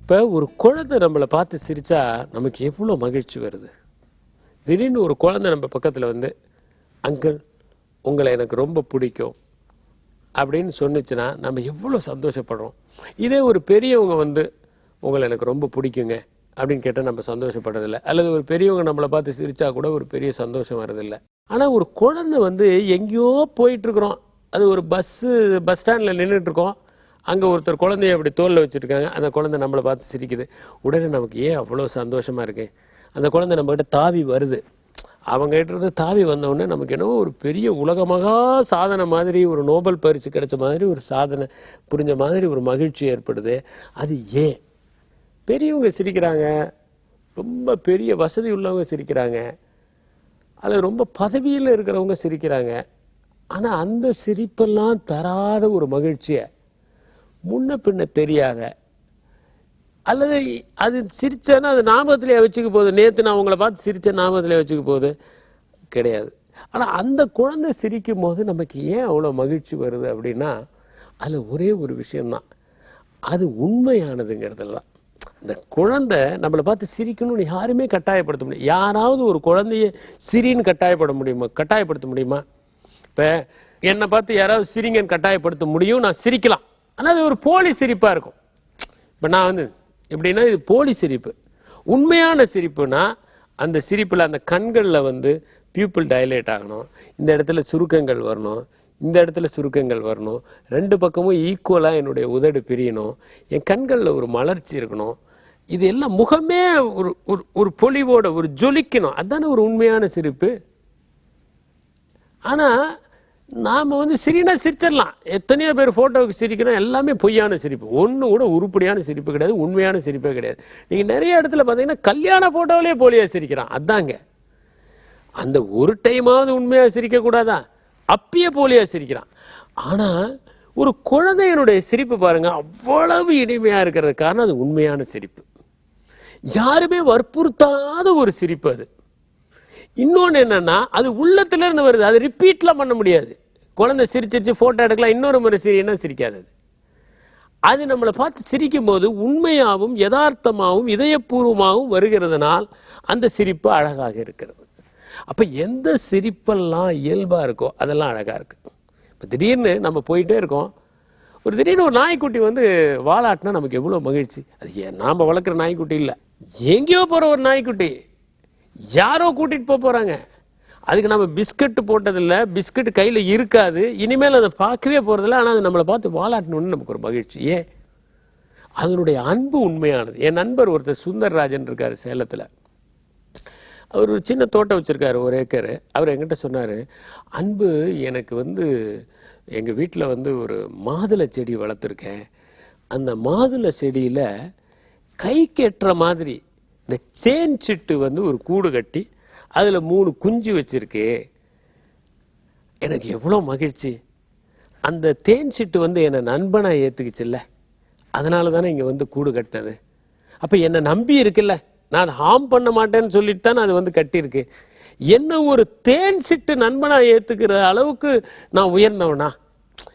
இப்போ ஒரு குழந்தை நம்மளை பார்த்து சிரித்தா நமக்கு எவ்வளோ மகிழ்ச்சி வருது. திடீர்னு ஒரு குழந்தை நம்ம பக்கத்தில் வந்து அங்கிள் உங்களை எனக்கு ரொம்ப பிடிக்கும் அப்படின்னு சொன்னிச்சுன்னா நம்ம எவ்வளோ சந்தோஷப்படுறோம். இதே ஒரு பெரியவங்க வந்து உங்களை எனக்கு ரொம்ப பிடிக்குங்க அப்படின்னு கேட்டால் நம்ம சந்தோஷப்படுறதில்லை. அல்லது ஒரு பெரியவங்க நம்மளை பார்த்து சிரித்தா கூட ஒரு பெரிய சந்தோஷம் வரதில்லை. ஆனால் ஒரு குழந்தை வந்து எங்கேயோ போயிட்டுருக்குறோம், அது ஒரு பஸ் ஸ்டாண்டில் நின்றுட்டுருக்கோம், அங்கே ஒருத்தர் குழந்தைய அப்படி தோளில் வச்சுருக்காங்க, அந்த குழந்தை நம்மளை பார்த்து சிரிக்குது. உடனே நமக்கு ஏன் அவ்வளோ சந்தோஷமாக இருக்கு. அந்த குழந்தை நம்மகிட்ட தாவி வருது. அவங்ககிட்ட இருந்து தாவி வந்தவுடனே நமக்கு என்னவோ ஒரு பெரிய உலகமாக சாதனை மாதிரி, ஒரு நோபல் பரிசு கிடைச்ச மாதிரி, ஒரு சாதனை புரிஞ்ச மாதிரி ஒரு மகிழ்ச்சி ஏற்படுது. அது ஏன்? பெரியவங்க சிரிக்கிறாங்க, ரொம்ப பெரிய வசதி உள்ளவங்க சிரிக்கிறாங்க, அதில் ரொம்ப பதவியில் இருக்கிறவங்க சிரிக்கிறாங்க. ஆனால் அந்த சிரிப்பெல்லாம் தராத ஒரு மகிழ்ச்சியை முன்ன பின்ன தெரியாத, அல்லது அது சிரிச்சேன்னா அது ஞாபகத்திலே வச்சுக்க போகுது, நேற்று நான் உங்களை பார்த்து சிரித்த ஞாபகத்திலே வச்சுக்க போகுது கிடையாது. ஆனால் அந்த குழந்தை சிரிக்கும் போது நமக்கு ஏன் அவ்வளோ மகிழ்ச்சி வருது அப்படின்னா அதில் ஒரே ஒரு விஷயம்தான், அது உண்மையானதுங்கிறது தான். இந்த குழந்தை நம்மளை பார்த்து சிரிக்கணும்னு யாருமே கட்டாயப்படுத்த முடியும். யாராவது ஒரு குழந்தைய சிரின்னு கட்டாயப்படுத்த முடியுமா? இப்போ என்னை பார்த்து யாராவது சிரிங்கன்னு கட்டாயப்படுத்த முடியும், நான் சிரிக்கலாம். ஆனால் அது ஒரு போலி சிரிப்பாக இருக்கும். இப்போ நான் வந்து எப்படின்னா இது போலி சிரிப்பு. உண்மையான சிரிப்புனா அந்த சிரிப்பில் அந்த கண்களில் வந்து பியூப்பிள் டைலேட் ஆகணும், இந்த இடத்துல சுருக்கங்கள் வரணும், இந்த இடத்துல சுருக்கங்கள் வரணும், ரெண்டு பக்கமும் ஈக்குவலாக என்னுடைய உதடு பிரியணும், என் கண்களில் ஒரு மலர்ச்சி இருக்கணும், இது எல்லாம் முகமே ஒரு ஒரு பொலிவோட ஒரு ஜொலிக்கணும். அதுதானே ஒரு உண்மையான சிரிப்பு. ஆனால் நாம் வந்து சிரிச்சிடலாம். எத்தனையோ பேர் ஃபோட்டோவுக்கு சிரிக்கணும், எல்லாமே பொய்யான சிரிப்பு, ஒன்று கூட உருப்படியான சிரிப்பு கிடையாது, உண்மையான சிரிப்பே கிடையாது. நீங்கள் நிறைய இடத்துல பார்த்தீங்கன்னா கல்யாண ஃபோட்டோவிலே போலியாக சிரிக்கிறான். அதாங்க அந்த ஒரு டைமாவது உண்மையாக சிரிக்கக்கூடாதா, அப்பயே போலியாக சிரிக்கிறான். ஆனால் ஒரு குழந்தையனுடைய சிரிப்பு பாருங்க, அவ்வளவு இனிமையாக இருக்கிறது காரணம் அது உண்மையான சிரிப்பு, யாருமே வற்புறுத்தாத ஒரு சிரிப்பு அது. இன்னொன்று என்னன்னா அது உள்ளத்திலிருந்து வருது, அது ரிப்பீட்லாம் பண்ண முடியாது. குழந்தை சிரிச்சிச்சு ஃபோட்டோ எடுக்கலாம், இன்னொரு முறை சிரின்னா சிரிக்காது. அது நம்மளை பார்த்து சிரிக்கும் போது உண்மையாகவும் யதார்த்தமாகவும் இதயபூர்வமாகவும் வருகிறதுனால் அந்த சிரிப்பு அழகாக இருக்கிறது. அப்போ எந்த சிரிப்பெல்லாம் இயல்பாக இருக்கோ அதெல்லாம் அழகாக இருக்கு. இப்போ திடீர்னு நம்ம போயிட்டே இருக்கோம், திடீர்னு ஒரு நாய்க்குட்டி வந்து வாலாட்டினா நமக்கு எவ்வளோ மகிழ்ச்சி. அது நாம் வளர்க்குற நாய்க்குட்டி இல்லை, எங்கேயோ போகிற ஒரு நாய்க்குட்டி, யாரோ கூட்டிகிட்டு போகிறாங்க. அதுக்கு நம்ம பிஸ்கட்டு போட்டதில்லை, பிஸ்கட் கையில் இருக்காது, இனிமேல் அதை பார்க்கவே போகிறதில்ல. ஆனால் அது நம்மளை பார்த்து வாலாட்டணுன்னு நமக்கு ஒரு மகிழ்ச்சி. ஏன்? அதனுடைய அன்பு உண்மையானது. என் நண்பர் ஒருத்தர் சுந்தர்ராஜன் இருக்கார் சேலத்தில், அவர் ஒரு சின்ன தோட்டம் வச்சுருக்காரு, 1 ஏக்கர். அவர் என்கிட்ட சொன்னார், அன்பு எனக்கு வந்து எங்கள் வீட்டில் வந்து ஒரு மாதுளை செடி வளர்த்துருக்கேன், அந்த மாதுளை செடியில் கைக்கு எட்டுற மாதிரி இந்த சேன் சிட்டு வந்து ஒரு கூடு கட்டி அதில் 3 குஞ்சு வச்சிருக்கு, எனக்கு எவ்வளோ மகிழ்ச்சி. அந்த தேன் சிட்டு வந்து என்னை நண்பனாக ஏற்றுக்குச்சுல்ல, அதனால தானே இங்கே வந்து கூடு கட்டினது. அப்போ என்னை நம்பி இருக்குல்ல, நான் அதை ஹார்ம் பண்ண மாட்டேன்னு சொல்லிட்டு தானே அது வந்து கட்டியிருக்கு. என்ன ஒரு தேன் சிட்டு நண்பனாக ஏற்றுக்கிற அளவுக்கு நான் உயர்ந்தவனா?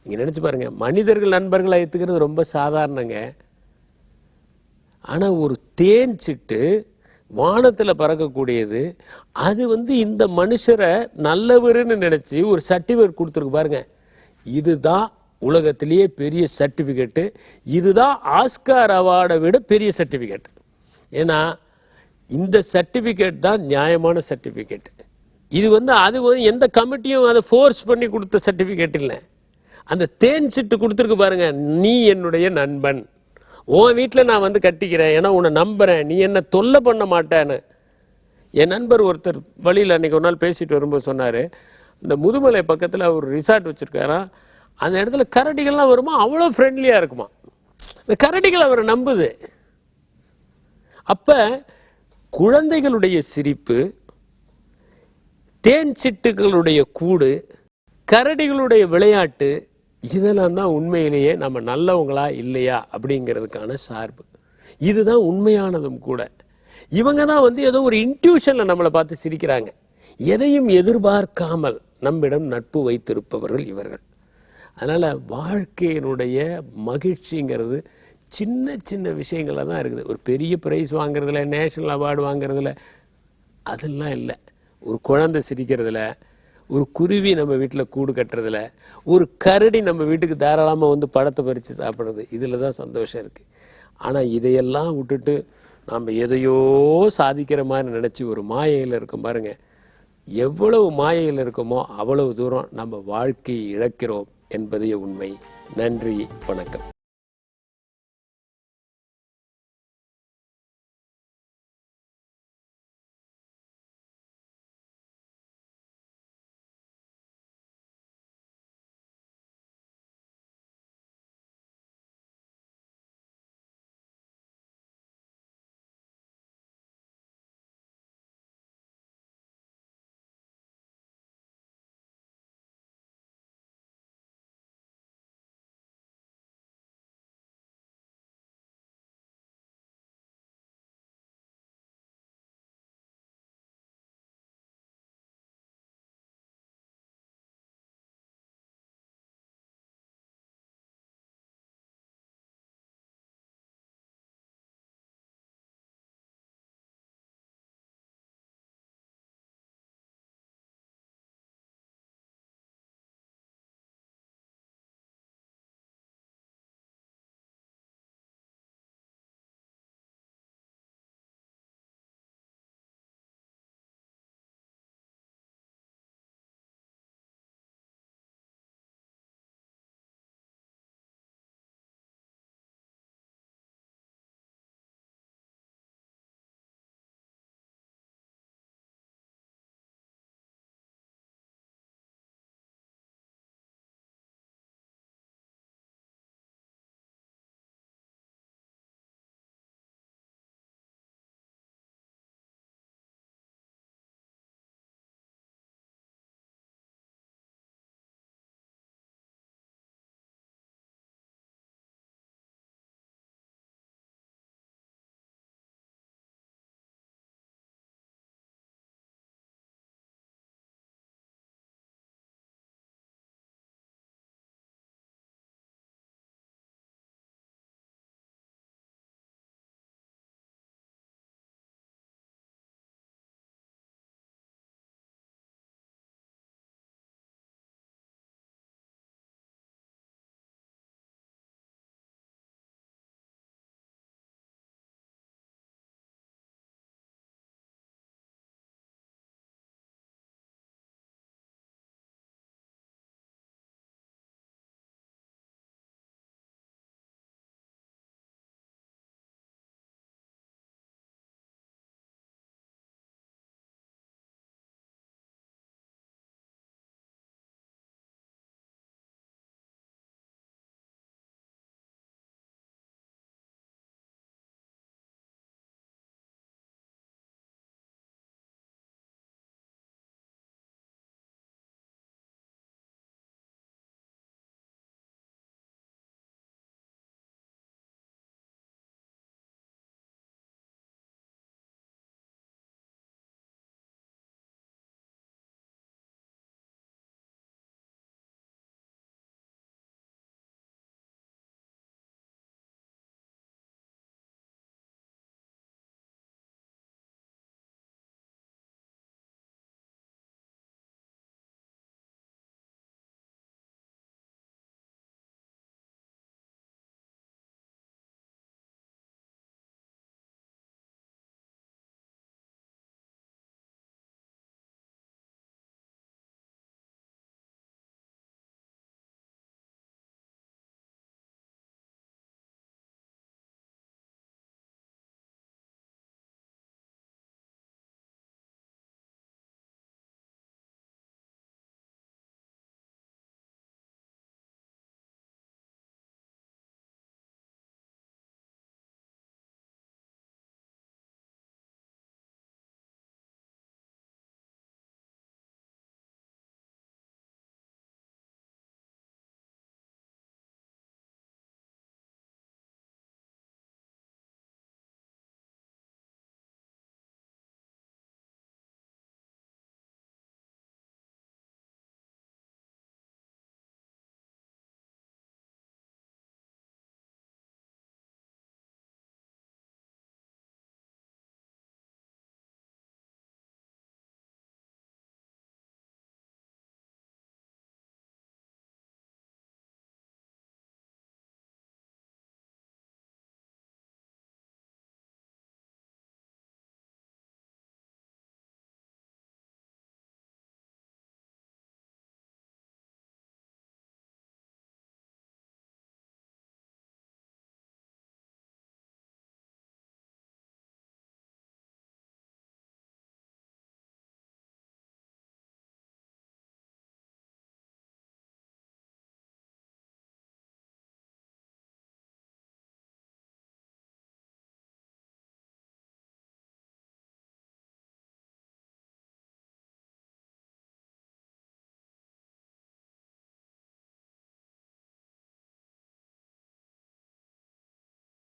நீங்கள் நினச்சி பாருங்கள், மனிதர்கள் நண்பர்களை ஏற்றுக்கிறது ரொம்ப சாதாரணங்க. ஆனால் ஒரு தேன் சிட்டு வானத்தில் பறக்கக்கூடியது, அது வந்து இந்த மனுஷரை நல்லவருன்னு நினச்சி ஒரு சர்டிஃபிகேட் கொடுத்துருக்கு பாருங்க. இதுதான் உலகத்திலேயே பெரிய சர்டிஃபிகேட்டு, இதுதான் ஆஸ்கார் அவார்டை விட பெரிய சர்டிஃபிகேட். ஏன்னா இந்த சர்டிஃபிகேட் தான் நியாயமான சர்டிஃபிகேட். இது வந்து அது வந்து எந்த கமிட்டியும் அதை ஃபோர்ஸ் பண்ணி கொடுத்த சர்டிஃபிகேட் இல்லை. அந்த தேன் சிட்டு கொடுத்துருக்கு பாருங்க, நீ என்னுடைய நண்பன், உன் வீட்டில் நான் வந்து கட்டிக்கிறேன், ஏன்னா உன்னை நம்புகிறேன், நீ என்னை தொல்லை பண்ண மாட்டேன்னு. என் நண்பர் ஒருத்தர் வழியில் அன்றைக்கி ஒரு நாள் பேசிட்டு வரும்போது சொன்னார், இந்த முதுமலை பக்கத்தில் ஒரு ரிசார்ட் வச்சுருக்காராம், அந்த இடத்துல கரடிகள்லாம் வருமா, அவ்வளோ ஃப்ரெண்ட்லியாக இருக்குமா. இந்த கரடிகள் அவரை நம்புது. அப்போ குழந்தைகளுடைய சிரிப்பு, தேன் சிட்டுகளுடைய கூடு, கரடிகளுடைய விளையாட்டு, இதெல்லாம் தான் உண்மையிலேயே நம்ம நல்லவங்களா இல்லையா அப்படிங்கிறதுக்கான சார்பு. இதுதான் உண்மையானதும் கூட. இவங்க தான் வந்து ஏதோ ஒரு இன்ட்யூஷனில் நம்மளை பார்த்து சிரிக்கிறாங்க. எதையும் எதிர்பார்க்காமல் நம்மிடம் நட்பு வைத்திருப்பவர்கள் இவர்கள். அதனால் வாழ்க்கையினுடைய மகிழ்ச்சிங்கிறது சின்ன சின்ன விஷயங்கள்ல தான் இருக்குது. ஒரு பெரிய ப்ரைஸ் வாங்குறதுல, நேஷனல் அவார்டு வாங்குறதுல அதெல்லாம் இல்லை. ஒரு குழந்தை சிரிக்கிறதுல, ஒரு குருவி நம்ம வீட்டில் கூடு கட்டுறதுல, ஒரு கரடி நம்ம வீட்டுக்கு தாராளமாக வந்து பழத்தை பறித்து சாப்பிட்றது, இதில் தான் சந்தோஷம் இருக்குது. ஆனால் இதையெல்லாம் விட்டுட்டு நம்ம எதையோ சாதிக்கிற மாதிரி நினச்சி ஒரு மாயையில் இருக்கும் பாருங்க. எவ்வளவு மாயையில் இருக்கோமோ அவ்வளவு தூரம் நம்ம வாழ்க்கையை இழக்கிறோம் என்பதே உண்மை. நன்றி, வணக்கம்.